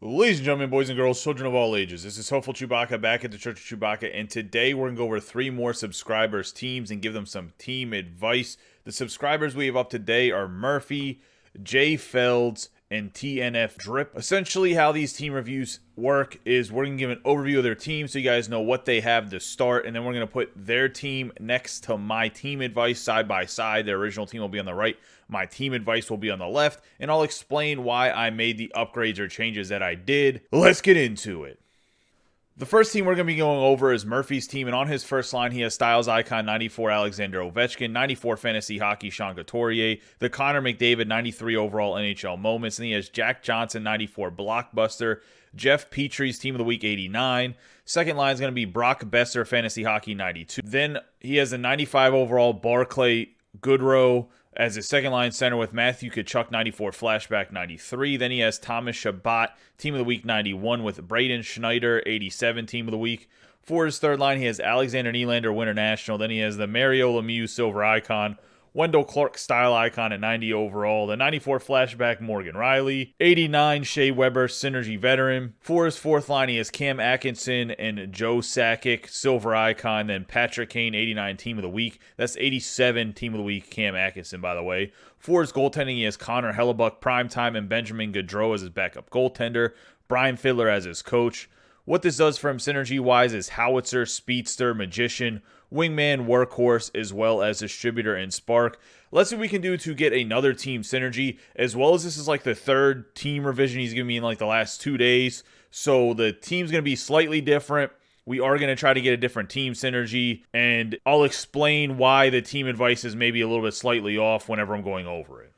Ladies and gentlemen, boys and girls, children of all ages, this is Hopeful Chewbacca back at the Church of Chewbacca, and today we're going to go over 3 more subscribers' teams and give them some team advice. The subscribers we have up today are Murphy, Jayfelds, and TNF Drip. Essentially, how these team reviews work is we're going to give an overview of their team so you guys know what they have to start, and then we're going to put their team next to my team advice side by side. Their original team will be on the right, my team advice will be on the left, and I'll explain why I made the upgrades or changes that I did. Let's get into it. The first team we're going to be going over is Murphy's team, and on his first line, he has Styles Icon 94 Alexander Ovechkin, 94 Fantasy Hockey Sean Couturier, the Connor McDavid 93 overall NHL moments, and he has Jack Johnson 94 Blockbuster, Jeff Petry's Team of the Week 89. Second line is going to be Brock Besser Fantasy Hockey 92. Then he has a 95 overall Barclay Goodrow as his second line center with Matthew Tkachuk 94 Flashback 93. Then he has Thomas Chabot Team of the Week 91 with Braden Schneider 87 Team of the Week. For his third line, he has Alexander Nylander Winter National. Then he has the Mario Lemieux Silver Icon, Wendell Clark Style Icon at 90 overall, the 94 Flashback Morgan Riley, 89 Shea Weber Synergy Veteran. For his fourth line, he has Cam Atkinson and Joe Sakic Silver Icon, then Patrick Kane 89 Team of the Week. That's 87 Team of the Week Cam Atkinson, by the way. For his goaltending, he has Connor Hellebuck Primetime and Benjamin Gaudreau as his backup goaltender, Brian Fiddler as his coach. What this does for him synergy-wise is howitzer, speedster, magician, wingman, workhorse, as well as distributor and spark. Let's see what we can do to get another team synergy, as well as this is like the third team revision he's given me in like the last 2 days. So the team's going to be slightly different. We are going to try to get a different team synergy, and I'll explain why the team advice is maybe a little bit slightly off whenever I'm going over it.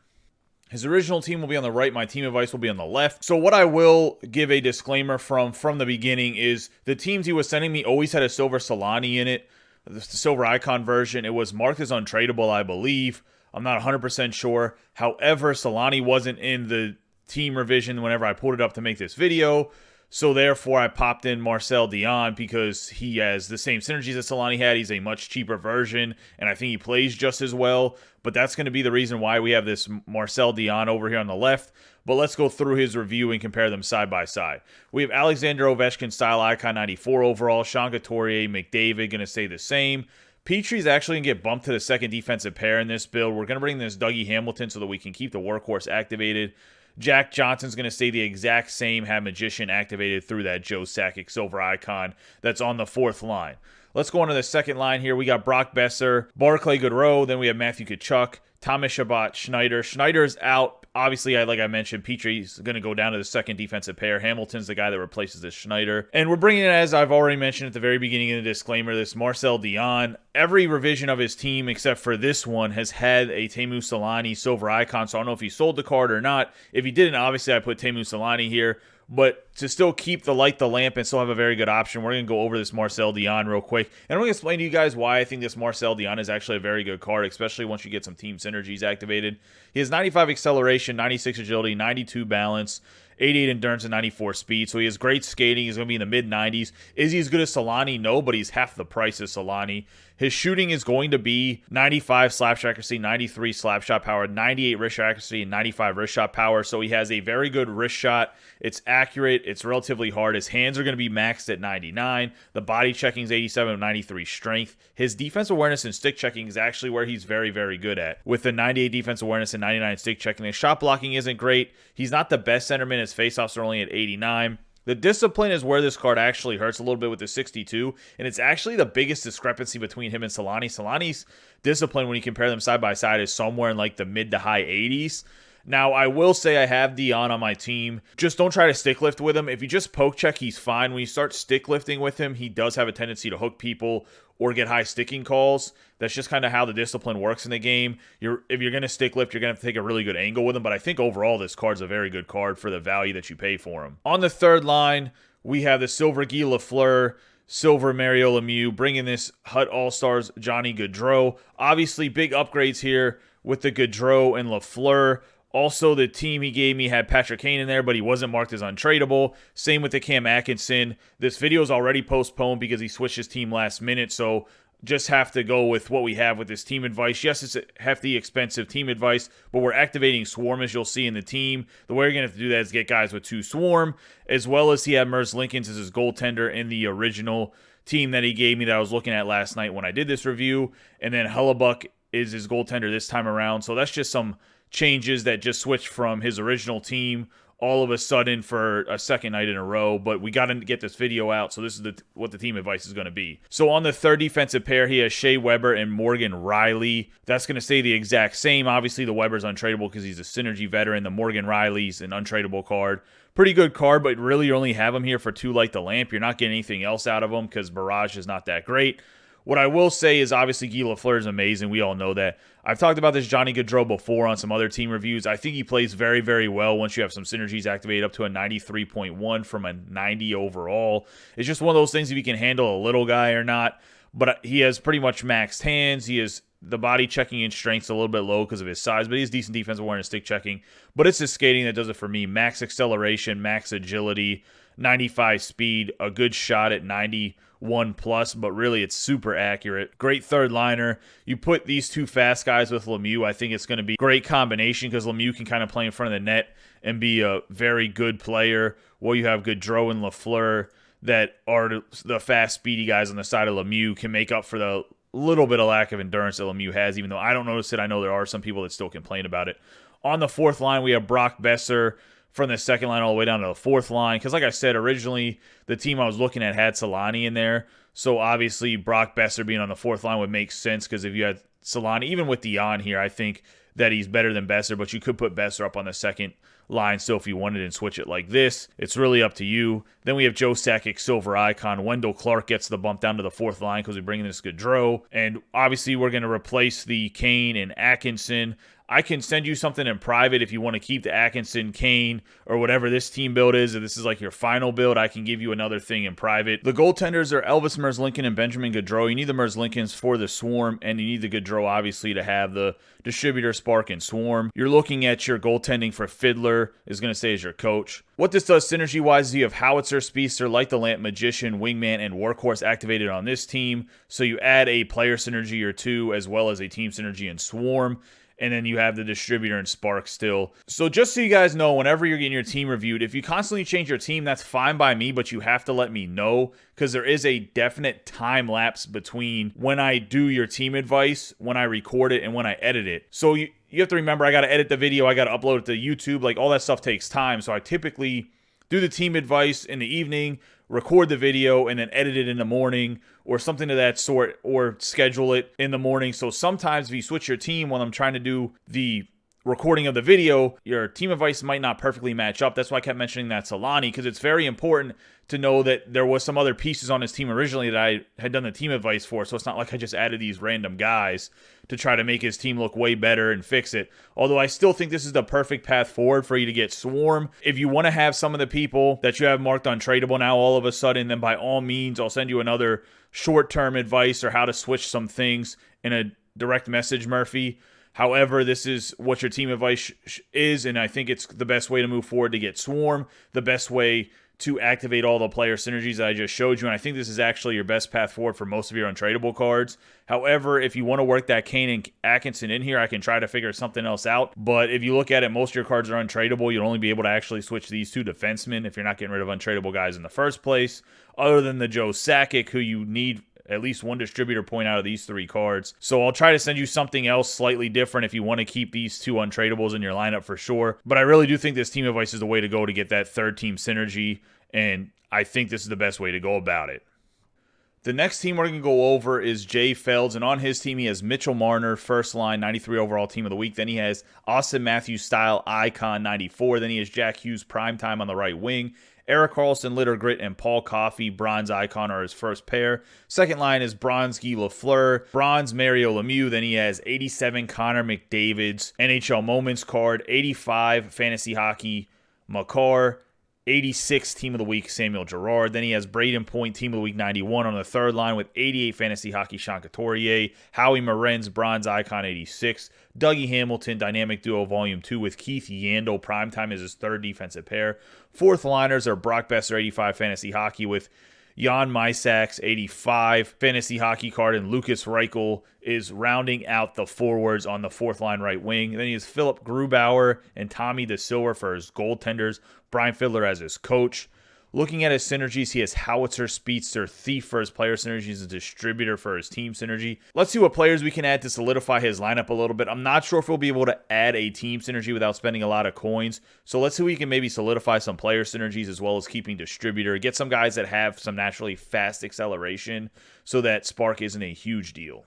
His original team will be on the right. My team advice will be on the left. So what I will give a disclaimer from the beginning is the teams he was sending me always had a Silver Solani in it. The Silver Icon version. It was marked as untradeable, I believe. I'm not 100% sure. However, Solani wasn't in the team revision whenever I pulled it up to make this video. So therefore, I popped in Marcel Dion because he has the same synergies that Solani had. He's a much cheaper version, and I think he plays just as well. But that's going to be the reason why we have this Marcel Dion over here on the left. But let's go through his review and compare them side by side. We have Alexander Ovechkin Style Icon 94 overall. Sean Couturier, McDavid going to stay the same. Petry's actually going to get bumped to the second defensive pair in this build. We're going to bring this Dougie Hamilton so that we can keep the workhorse activated. Jack Johnson's going to stay the exact same, have Magician activated through that Joe Sakic Silver Icon that's on the fourth line. Let's go on to the second line here. We got Brock Besser, Barclay Goodrow, then we have Matthew Tkachuk, Thomas Chabot, Schneider. Schneider's out. Obviously, like I mentioned, Petry's going to go down to the second defensive pair. Hamilton's the guy that replaces this Schneider. And we're bringing in, as I've already mentioned at the very beginning of the disclaimer, this Marcel Dion. Every revision of his team, except for this one, has had a Teemu Solani Silver Icon, so I don't know if he sold the card or not. If he didn't, obviously I put Teemu Solani here. But to still keep the light the lamp and still have a very good option, we're going to go over this Marcel Dion real quick. And I'm going to explain to you guys why I think this Marcel Dion is actually a very good card, especially once you get some team synergies activated. He has 95 acceleration, 96 agility, 92 balance, 88 endurance, and 94 speed. So he has great skating. He's going to be in the mid-90s. Is he as good as Solani? No, but he's half the price of Solani. His shooting is going to be 95 slap shot accuracy, 93 slap shot power, 98 wrist shot accuracy, and 95 wrist shot power. So he has a very good wrist shot. It's accurate. It's relatively hard. His hands are going to be maxed at 99. The body checking is 87 with 93 strength. His defense awareness and stick checking is actually where he's very, very good at, with the 98 defense awareness and 99 stick checking. His shot blocking isn't great. He's not the best centerman. His faceoffs are only at 89. The discipline is where this card actually hurts a little bit with the 62, and it's actually the biggest discrepancy between him and Solani. Solani's discipline, when you compare them side by side, is somewhere in like the mid to high 80s. Now, I will say I have Dion on my team. Just don't try to stick lift with him. If you just poke check, he's fine. When you start stick lifting with him, he does have a tendency to hook people or get high sticking calls. That's just kind of how the discipline works in the game. If you're going to stick lift, you're going to have to take a really good angle with him. But I think overall, this card's a very good card for the value that you pay for him. On the third line, we have the Silver Guy Lafleur, Silver Mario Lemieux, bringing this Hut All-Stars Johnny Gaudreau. Obviously, big upgrades here with the Gaudreau and Lafleur. Also, the team he gave me had Patrick Kane in there, but he wasn't marked as untradeable. Same with the Cam Atkinson. This video is already postponed because he switched his team last minute, so just have to go with what we have with this team advice. Yes, it's a hefty, expensive team advice, but we're activating Swarm, as you'll see in the team. The way you're going to have to do that is get guys with 2 Swarm, as well as he had Merzlikins as his goaltender in the original team that he gave me that I was looking at last night when I did this review. And then Hellebuck is his goaltender this time around. So that's just some changes that just switched from his original team all of a sudden for a second night in a row, but we got to get this video out, so this is what the team advice is going to be. So on the third defensive pair, he has Shea Weber and Morgan Riley. That's going to stay the exact same. Obviously, the Weber's untradeable because he's a synergy veteran. The Morgan Riley's an untradeable card. Pretty good card, but really you only have him here for 2 Light the Lamp. You're not getting anything else out of him because Barrage is not that great. What I will say is obviously Guy Lafleur is amazing. We all know that. I've talked about this Johnny Gaudreau before on some other team reviews. I think he plays very, very well once you have some synergies activated up to a 93.1 from a 90 overall. It's just one of those things if you can handle a little guy or not. But he has pretty much maxed hands. He is the body checking and strength's a little bit low because of his size, but he has decent defensive awareness, stick checking. But it's his skating that does it for me. Max acceleration, max agility, 95 speed, a good shot at 91 plus, but really it's super accurate. Great third liner. You put these 2 fast guys with Lemieux, I think it's going to be a great combination because Lemieux can kind of play in front of the net and be a very good player. Well, you have Gaudreau and Lafleur that are the fast, speedy guys on the side of Lemieux, can make up for the little bit of lack of endurance that Lemieux has, even though I don't notice it. I know there are some people that still complain about it. On the fourth line, we have Brock Besser from the second line all the way down to the fourth line. Because like I said, originally the team I was looking at had Solani in there. So obviously Brock Besser being on the fourth line would make sense because if you had Solani, even with Dion here, I think that he's better than Besser. But you could put Besser up on the second line still if you wanted and switch it like this. It's really up to you. Then we have Joe Sakic, Silver Icon. Wendell Clark gets the bump down to the fourth line because we bring in this Gaudreau. And obviously we're going to replace the Kane and Atkinson. I can send you something in private if you want to keep the Atkinson, Kane, or whatever this team build is. If this is like your final build, I can give you another thing in private. The goaltenders are Elvis Merzlikins and Benjamin Gaudreau. You need the Merzlikins for the Swarm, and you need the Gaudreau, obviously, to have the distributor, Spark, and Swarm. You're looking at your goaltending for Fiddler, is going to stay as your coach. What this does synergy-wise is you have Howitzer, Speedster, Light the Lamp, Magician, Wingman, and Workhorse activated on this team. So you add a player synergy or 2 as well as a team synergy in Swarm. And then you have the distributor and Spark still. So just so you guys know, whenever you're getting your team reviewed, if you constantly change your team, that's fine by me, but you have to let me know because there is a definite time lapse between when I do your team advice, when I record it, and when I edit it. So you have to remember, I got to edit the video, I got to upload it to YouTube, like all that stuff takes time. So I typically do the team advice in the evening, record the video, and then edit it in the morning or something of that sort, or schedule it in the morning. So sometimes if you switch your team when I'm trying to do the recording of the video, your team advice might not perfectly match up. That's why I kept mentioning that Solani, because it's very important to know that there was some other pieces on his team originally that I had done the team advice for. So it's not like I just added these random guys to try to make his team look way better and fix it. Although I still think this is the perfect path forward for you to get Swarm. If you want to have some of the people that you have marked untradeable now all of a sudden, then by all means, I'll send you another short-term advice or how to switch some things in a direct message, Murphy. However, this is what your team advice is, and I think it's the best way to move forward to get Swarm, the best way to activate all the player synergies that I just showed you, and I think this is actually your best path forward for most of your untradeable cards. However, if you want to work that Kane and Atkinson in here, I can try to figure something else out, but if you look at it, most of your cards are untradeable. You'll only be able to actually switch these 2 defensemen if you're not getting rid of untradeable guys in the first place, other than the Joe Sakic, who you need at least 1 distributor point out of these 3 cards. So I'll try to send you something else slightly different if you want to keep these 2 untradables in your lineup for sure. But I really do think this team advice is the way to go to get that third team synergy, and I think this is the best way to go about it. The next team we're going to go over is Jayfelds, and on his team he has Mitchell Marner, first line, 93 overall team of the week. Then he has Austin Matthews style icon, 94. Then he has Jack Hughes primetime on the right wing. Eric Carlson, Litter Grit, and Paul Coffey, bronze icon, are his first pair. Second line is bronze Guy Lafleur, bronze Mario Lemieux. Then he has 87 Connor McDavid's NHL Moments card, 85 Fantasy Hockey Makar, 86 Team of the Week Samuel Girard. Then he has Braden Point Team of the Week 91 on the third line with 88 Fantasy Hockey Sean Couturier, Howie Morenz Bronze Icon 86, Dougie Hamilton Dynamic Duo Volume 2 with Keith Yandel primetime as his third defensive pair. Fourth liners are Brock Besser 85 Fantasy Hockey with Jan Mysak's 85 fantasy hockey card, and Lucas Reichel is rounding out the forwards on the fourth line right wing. Then he has Philip Grubauer and Tommy DeSilva for his goaltenders, Brian Fiddler as his coach. Looking at his synergies, he has Howitzer, Speedster, Thief for his player synergies, and Distributor for his team synergy. Let's see what players we can add to solidify his lineup a little bit. I'm not sure if we'll be able to add a team synergy without spending a lot of coins. So let's see if we can maybe solidify some player synergies as well as keeping Distributor. Get some guys that have some naturally fast acceleration so that Spark isn't a huge deal.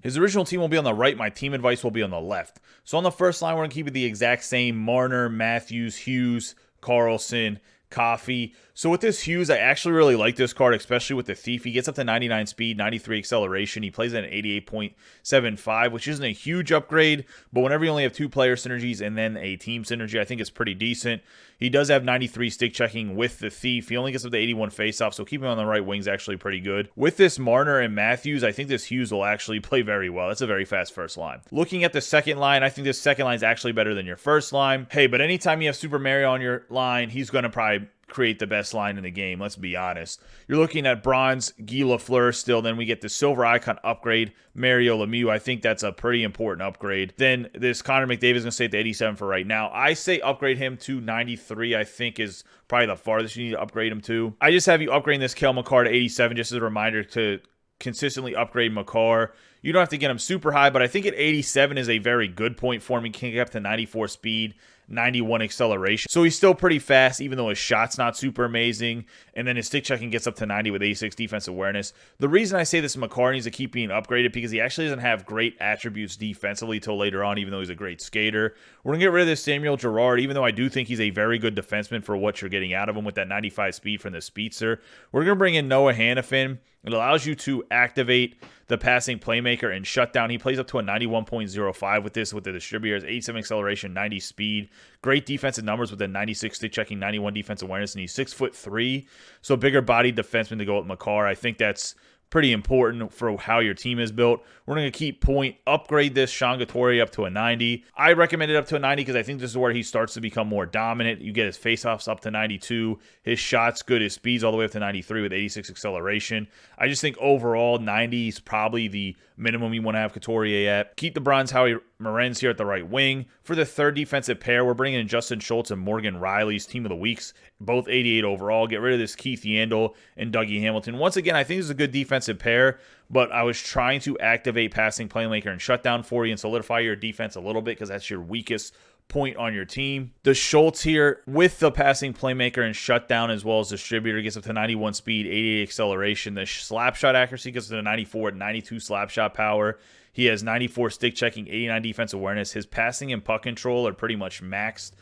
His original team will be on the right. My team advice will be on the left. So on the first line, we're going to keep it the exact same. Marner, Matthews, Hughes, Carlson, Coffee. So with this Hughes, I actually really like this card, especially with the Thief. He gets up to 99 speed, 93 acceleration. He plays at an 88.75, which isn't a huge upgrade, but whenever you only have two player synergies and then a team synergy, I think it's pretty decent. He does have 93 stick checking with the Thief. He only gets up to 81 faceoff, so keeping him on the right wing is actually pretty good. With this Marner and Matthews, I think this Hughes will actually play very well. That's a very fast first line. Looking at the second line, I think this second line is actually better than your first line. Hey, but anytime you have Super Mario on your line, he's going to probably create the best line in the game, let's be honest. You're looking at bronze Guy Lafleur still, then we get the silver icon upgrade, Mario Lemieux. I think that's a pretty important upgrade. Then this Connor McDavid is going to stay at the 87 for right now. I say upgrade him to 93, I think is probably the farthest you need to upgrade him to. I just have you upgrading this Kel McCarr to 87 just as a reminder to consistently upgrade McCarr. You don't have to get him super high, but I think at 87 is a very good point for him. He can get up to 94 speed, 91 acceleration. So he's still pretty fast, even though his shot's not super amazing. And then his stick checking gets up to 90 with 86 defensive awareness. The reason I say this McCarr needs to keep being upgraded because he actually doesn't have great attributes defensively till later on, even though he's a great skater. We're going to get rid of this Samuel Girard, even though I do think he's a very good defenseman for what you're getting out of him with that 95 speed from the Speedster. We're going to bring in Noah Hannafin. It allows you to activate the passing playmaker and shutdown. He plays up to a 91.05 with this, with the distributors, 87 acceleration, 90 speed. Great defensive numbers with a 96 stick checking, 91 defensive awareness, and he's 6'3", so bigger bodied defenseman to go with McCarr. I think that's pretty important for how your team is built. We're going to keep point, upgrade this Sean Gattori up to a 90. I recommend it up to a 90 because I think this is where he starts to become more dominant. You get his faceoffs up to 92. His shot's good. His speed's all the way up to 93 with 86 acceleration. I just think overall 90 is probably the minimum you want to have Couturier at. Keep the bronze Howie Morenz here at the right wing. For the third defensive pair, we're bringing in Justin Schultz and Morgan Riley's team of the weeks, both 88 overall. Get rid of this Keith Yandel and Dougie Hamilton. Once again, I think this is a good defensive pair, but I was trying to activate passing playmaker and shutdown for you and solidify your defense a little bit because that's your weakest point on your team. The Schultz here with the passing playmaker and shutdown as well as distributor gets up to 91 speed, 88 acceleration. The slap shot accuracy gets to 94 at 92 slap shot power. He has 94 stick checking, 89 defense awareness. His passing and puck control are pretty much maxed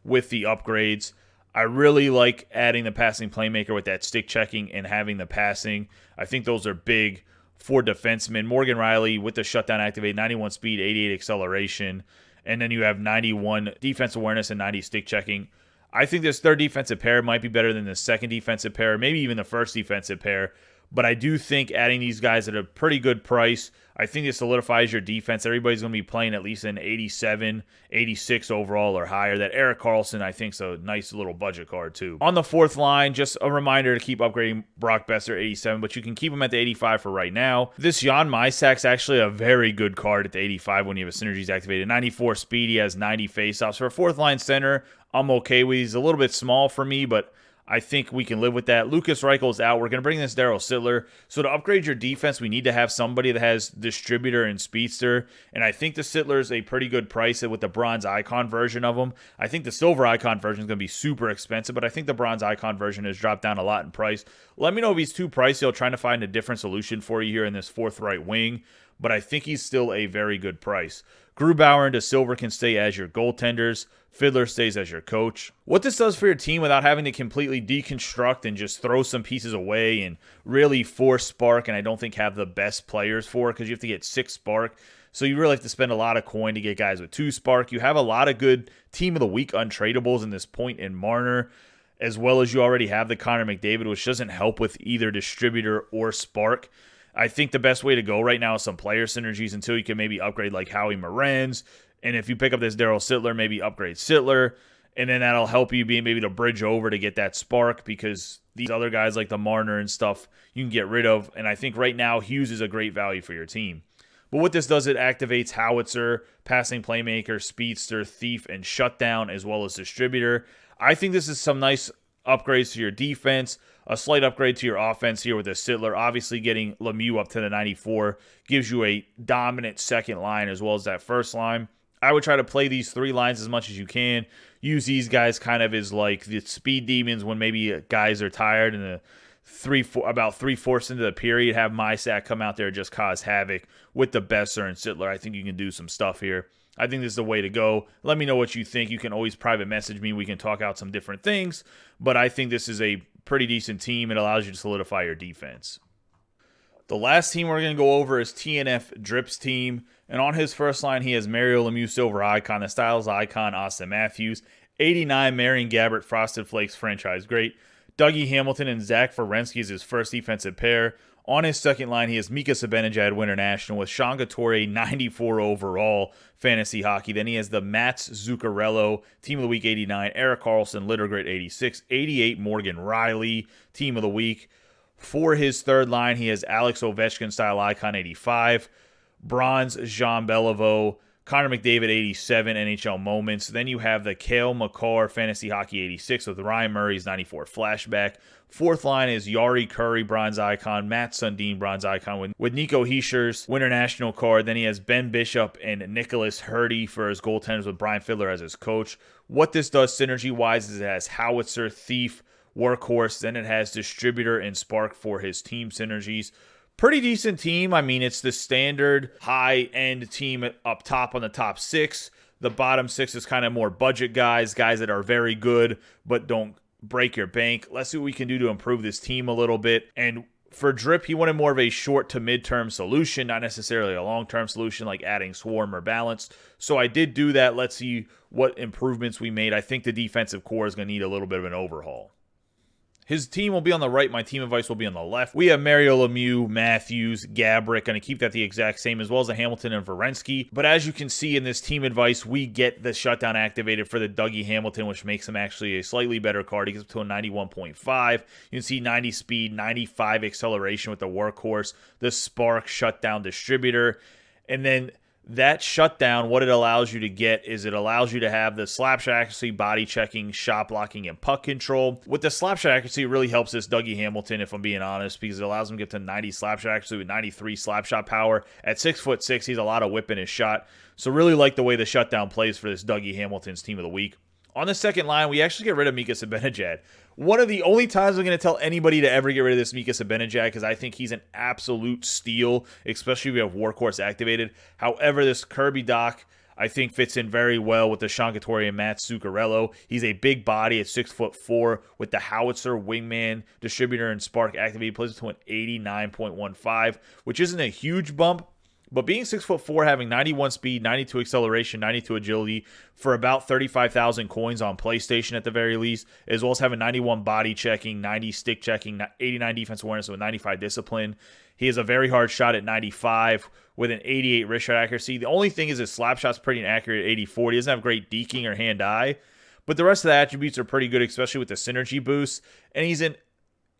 with the upgrades. I really like adding the passing playmaker with that stick checking and having the passing. I think those are big for defensemen. Morgan Riley with the shutdown activate, 91 speed, 88 acceleration. And then you have 91 defense awareness and 90 stick checking. I think this third defensive pair might be better than the second defensive pair, maybe even the first defensive pair. But I do think adding these guys at a pretty good price, I think it solidifies your defense. Everybody's going to be playing at least an 87, 86 overall or higher. That Erik Karlsson, I think, is a nice little budget card, too. On the fourth line, just a reminder to keep upgrading Brock Besser 87, but you can keep him at the 85 for right now. This Jan Mysak's actually a very good card at the 85 when you have a synergies activated. 94 speed, he has 90 faceoffs. For a fourth line center, I'm okay with. He's a little bit small for me, but I think we can live with that. Lucas Reichel's out. We're going to bring this Daryl Sittler. So to upgrade your defense, we need to have somebody that has distributor and speedster. And I think the Sittler is a pretty good price with the bronze icon version of him. I think the silver icon version is going to be super expensive, but I think the bronze icon version has dropped down a lot in price. Let me know if he's too pricey. I'm trying to find a different solution for you here in this fourth right wing, but I think he's still a very good price. Grubauer and DeSilva can stay as your goaltenders. Fiddler stays as your coach. What this does for your team without having to completely deconstruct and just throw some pieces away and really force spark, and I don't think have the best players for it because you have to get 6 spark. So you really have to spend a lot of coin to get guys with 2 spark. You have a lot of good team of the week untradables in this point in Marner, as well as you already have the Connor McDavid, which doesn't help with either distributor or spark. I think the best way to go right now is some player synergies until you can maybe upgrade like Howie Morenz. And if you pick up this Daryl Sittler, maybe upgrade Sittler. And then that'll help you be maybe to bridge over to get that spark because these other guys like the Marner and stuff you can get rid of. And I think right now Hughes is a great value for your team. But what this does, it activates Howitzer, passing playmaker, speedster, thief, and shutdown, as well as distributor. I think this is some nice upgrades to your defense, a slight upgrade to your offense here with the Sittler. Obviously, getting Lemieux up to the 94 gives you a dominant second line as well as that first line. I would try to play these three lines as much as you can. Use these guys kind of as like the speed demons when maybe guys are tired and about 3/4 into the period, have Mysak come out there and just cause havoc with the Besser and Sittler. I think you can do some stuff here. I think this is the way to go. Let me know what you think. You can always private message me. We can talk out some different things. But I think this is a pretty decent team. It allows you to solidify your defense. The last team we're going to go over is TNF Drip's team. And on his first line, he has Mario Lemieux, Silver Icon, the Styles Icon, Austin Matthews, 89, Marion Gabbert, Frosted Flakes, franchise great. Dougie Hamilton and Zach Werenski is his first defensive pair. On his second line, he has Mika Zibanejad, Winter National, with Sean Couturier, 94 overall fantasy hockey. Then he has the Mats Zuccarello, Team of the Week 89, Erik Karlsson, Littergrit 86, 88, Morgan Riley, Team of the Week. For his third line, he has Alex Ovechkin, Style Icon 85, Bronze Jean Beliveau, Connor McDavid 87 NHL moments. Then you have the Cale Makar Fantasy Hockey 86 with Ryan Murray's 94 flashback. Fourth line is Yari Curry, Bronze Icon, Matt Sundin, Bronze Icon with Nico Heischer's Winter National card. Then he has Ben Bishop and Nicholas Hurdy for his goaltenders with Brian Fiddler as his coach. What this does synergy-wise is it has Howitzer, Thief, Workhorse. Then it has Distributor and Spark for his team synergies. Pretty decent team. I mean, it's the standard high-end team up top on the top six. The bottom six is kind of more budget guys that are very good but don't break your bank. Let's see what we can do to improve this team a little bit. And for Drip, he wanted more of a short to mid-term solution, not necessarily a long-term solution like adding Swarm or Balance. So I did do that. Let's see what improvements we made. I think the defensive core is going to need a little bit of an overhaul. His team will be on the right. My team advice will be on the left. We have Mario Lemieux, Matthews, Gabrick. Going to keep that the exact same, as well as the Hamilton and Werenski. But as you can see in this team advice, we get the shutdown activated for the Dougie Hamilton, which makes him actually a slightly better card. He gets up to a 91.5. You can see 90 speed, 95 acceleration with the Workhorse, the Spark shutdown distributor. And then that shutdown, what it allows you to get is it allows you to have the slapshot accuracy, body checking, shot blocking, and puck control. With the slapshot accuracy, it really helps this Dougie Hamilton, if I'm being honest, because it allows him to get to 90 slapshot accuracy with 93 slapshot power. At 6'6", he's a lot of whip in his shot. So really like the way the shutdown plays for this Dougie Hamilton's Team of the Week. On the second line, we actually get rid of Mika Zibanejad. One of the only times I'm going to tell anybody to ever get rid of this Mika Zibanejad, because I think he's an absolute steal, especially if you have Workhorse activated. However, this Kirby Doc, I think, fits in very well with the Sean Couturier and Matt Zuccarello. He's a big body at 6'4", with the Howitzer, Wingman, Distributor, and Spark activated. He plays to an 89.15, which isn't a huge bump. But being 6'4", having 91 speed, 92 acceleration, 92 agility for about 35,000 coins on PlayStation at the very least, as well as having 91 body checking, 90 stick checking, 89 defense awareness with 95 discipline. He has a very hard shot at 95 with an 88 wrist shot accuracy. The only thing is his slap shot's pretty inaccurate at 84. He doesn't have great deking or hand-eye, but the rest of the attributes are pretty good, especially with the synergy boost. And he's an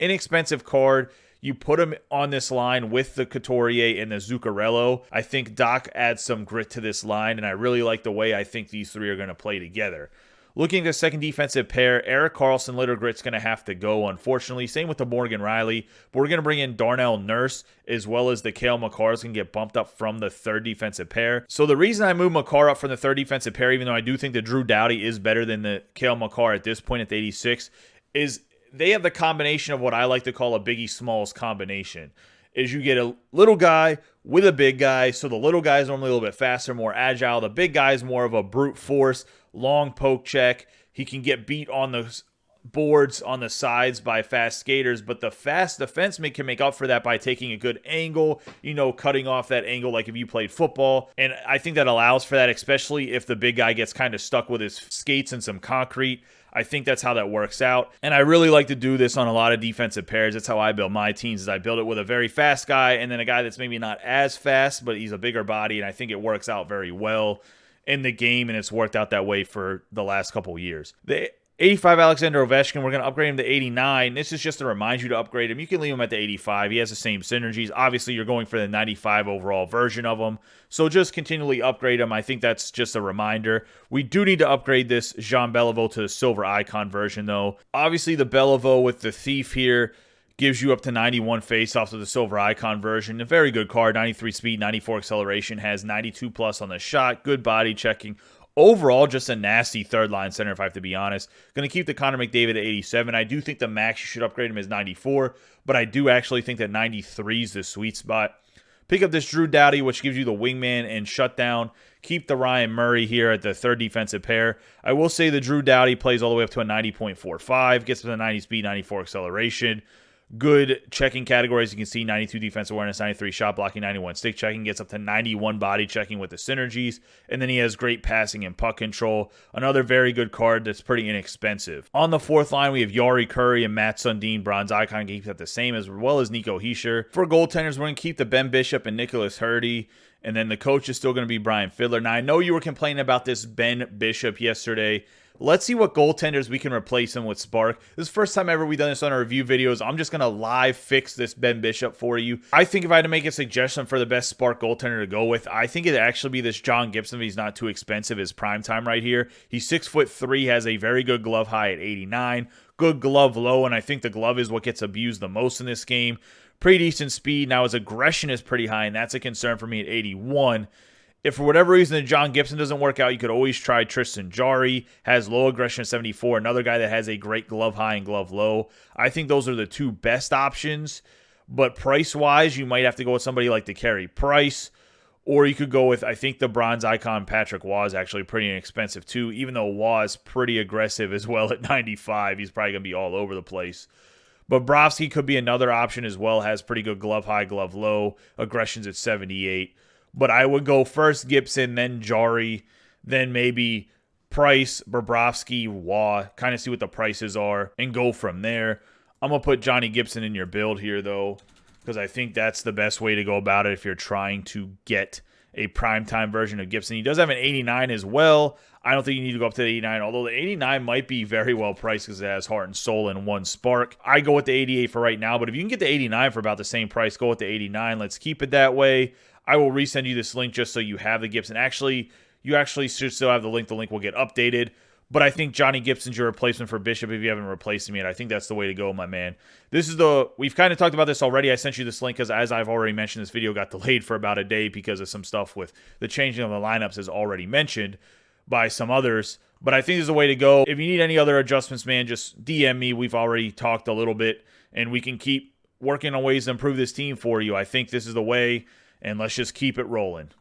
inexpensive card. You put him on this line with the Couturier and the Zuccarello. I think Doc adds some grit to this line, and I really like the way I think these three are going to play together. Looking at the second defensive pair, Erik Karlsson, Littergrit's going to have to go, unfortunately. Same with the Morgan Riley. But we're going to bring in Darnell Nurse, as well as the Cale Makar is going to get bumped up from the third defensive pair. So the reason I moved Makar up from the third defensive pair, even though I do think that Drew Doughty is better than the Cale Makar at this point at the 86, is they have the combination of what I like to call a Biggie Smalls combination. Is you get a little guy with a big guy, so the little guy is normally a little bit faster, more agile. The big guy is more of a brute force, long poke check. He can get beat on the boards on the sides by fast skaters, but the fast defenseman can make up for that by taking a good angle, cutting off that angle like if you played football. And I think that allows for that, especially if the big guy gets kind of stuck with his skates and some concrete. I think that's how that works out. And I really like to do this on a lot of defensive pairs. That's how I build my teams, is I build it with a very fast guy and then a guy that's maybe not as fast, but he's a bigger body. And I think it works out very well in the game, and it's worked out that way for the last couple of years. The 85 Alexander Ovechkin, we're going to upgrade him to 89. This is just to remind you to upgrade him. You can leave him at the 85. He has the same synergies. Obviously, you're going for the 95 overall version of him. So just continually upgrade him. I think that's just a reminder. We do need to upgrade this Jean Beliveau to the silver icon version, though. Obviously, the Beliveau with the Thief here gives you up to 91 faceoffs of the silver icon version. A very good card. 93 speed, 94 acceleration, has 92 plus on the shot. Good body checking. Overall, just a nasty third-line center, if I have to be honest. Going to keep the Connor McDavid at 87. I do think the max you should upgrade him is 94, but I do actually think that 93 is the sweet spot. Pick up this Drew Doughty, which gives you the wingman and shutdown. Keep the Ryan Murray here at the third defensive pair. I will say the Drew Doughty plays all the way up to a 90.45, gets to the 90 speed, 94 acceleration. Good checking categories. You can see 92 defense awareness, 93 shot blocking, 91 stick checking, gets up to 91 body checking with the synergies. And then he has great passing and puck control. Another very good card that's pretty inexpensive. On the fourth line, we have Yari Curry and Matt Sundin. Bronze icon keeps that the same, as well as Nico Hischier. For goaltenders, we're going to keep the Ben Bishop and Nicholas Hurdy. And then the coach is still going to be Brian Fiddler. Now, I know you were complaining about this Ben Bishop yesterday. Let's see what goaltenders we can replace him with Spark. This is the first time ever we've done this on our review videos. I'm just going to live fix this Ben Bishop for you. I think if I had to make a suggestion for the best Spark goaltender to go with, I think it'd actually be this John Gibson if he's not too expensive. His prime time right here. He's 6'3", has a very good glove high at 89. Good glove low, and I think the glove is what gets abused the most in this game. Pretty decent speed. Now his aggression is pretty high, and that's a concern for me at 81. If for whatever reason the John Gibson doesn't work out, you could always try Tristan Jarry. Has low aggression at 74. Another guy that has a great glove high and glove low. I think those are the two best options. But price-wise, you might have to go with somebody like the Carey Price. Or you could go with, I think the bronze icon Patrick Waugh is actually pretty inexpensive too. Even though Waugh is pretty aggressive as well at 95. He's probably going to be all over the place. Bobrovsky could be another option as well. Has pretty good glove high, glove low. Aggression's at 78. But I would go first Gibson, then Jarry, then maybe Price, Bobrovsky, Waugh. Kind of see what the prices are and go from there. I'm going to put Johnny Gibson in your build here, though, because I think that's the best way to go about it if you're trying to get a primetime version of Gibson. He does have an 89 as well. I don't think you need to go up to the 89, although the 89 might be very well priced because it has heart and soul and one spark. I go with the 88 for right now, but if you can get the 89 for about the same price, go with the 89. Let's keep it that way. I will resend you this link just so you have the Gibson. Actually, you actually should still have the link. The link will get updated. But I think Johnny Gibson's your replacement for Bishop if you haven't replaced him yet. I think that's the way to go, my man. We've kind of talked about this already. I sent you this link because, as I've already mentioned, this video got delayed for about a day because of some stuff with the changing of the lineups, as already mentioned by some others. But I think this is the way to go. If you need any other adjustments, man, just DM me. We've already talked a little bit, and we can keep working on ways to improve this team for you. I think this is the way, and let's just keep it rolling.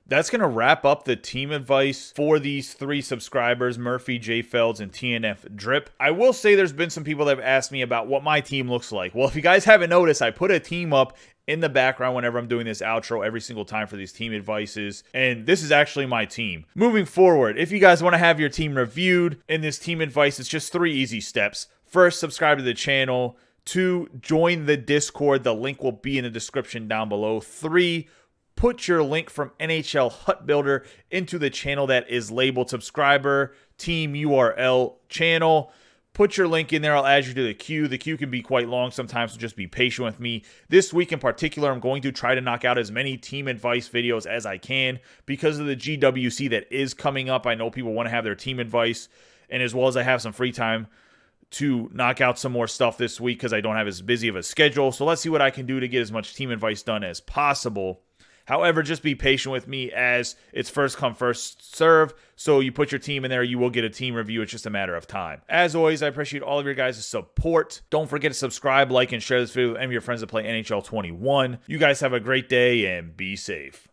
That's going to wrap up the team advice for these three subscribers, Murphy, Jayfelds, and TNF Drip. I will say there's been some people that have asked me about what my team looks like. Well, if you guys haven't noticed, I put a team up in the background whenever I'm doing this outro every single time for these team advices, and this is actually my team. Moving forward, if you guys want to have your team reviewed in this team advice, it's just 3 easy steps. First, subscribe to the channel. 2, join the Discord. The link will be in the description down below. 3, put your link from NHL Hut Builder into the channel that is labeled subscriber, team URL channel. Put your link in there. I'll add you to the queue. The queue can be quite long sometimes, so just be patient with me. This week in particular, I'm going to try to knock out as many team advice videos as I can because of the GWC that is coming up. I know people want to have their team advice, and as well as I have some free time to knock out some more stuff this week because I don't have as busy of a schedule. So let's see what I can do to get as much team advice done as possible. However, just be patient with me as it's first come, first serve. So you put your team in there, you will get a team review. It's just a matter of time. As always, I appreciate all of your guys' support. Don't forget to subscribe, like, and share this video with any of your friends that play NHL 21. You guys have a great day and be safe.